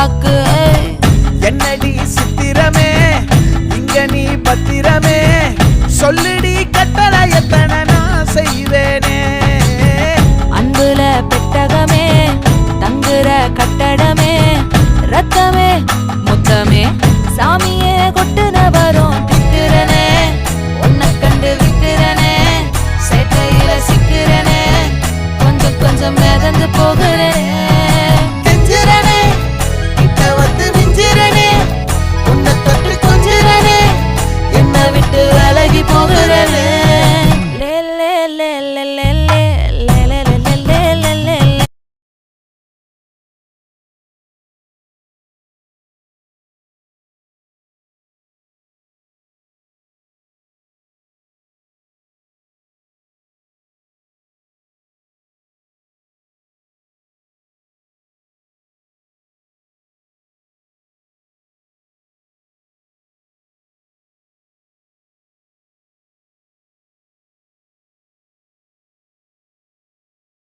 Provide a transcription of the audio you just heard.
வாக்கு. என்னடி சித்திரமே இங்க நீ பத்திரமே, சொல்லுடி கட்டளை எத்தனை நான் செய்வேனே. அன்புல பெட்டகமே தங்குற கட்டடமே, ரத்தமே முத்தமே சாமியே கொட்டுன வரும் திக்கிறனே. உன்னை கண்டு விக்கிறனே, சேட்டையில சிக்கிறனே, கொஞ்சம் கொஞ்சம் மிதந்து போகிறேன். கெஞ்சிரனே கிட்ட வந்து மிஞ்சிரனே, உன்னை தொட்டு கொஞ்சிரனே, என்னை விட்டு விலகி போகிறனே.